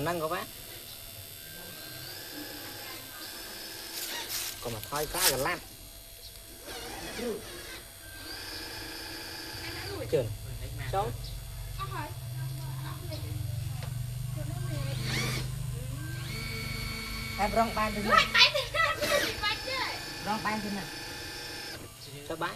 năng có bác còn mà thôi cá gần lắm trường cháu em rong ban thế này rong ban thế này cho bán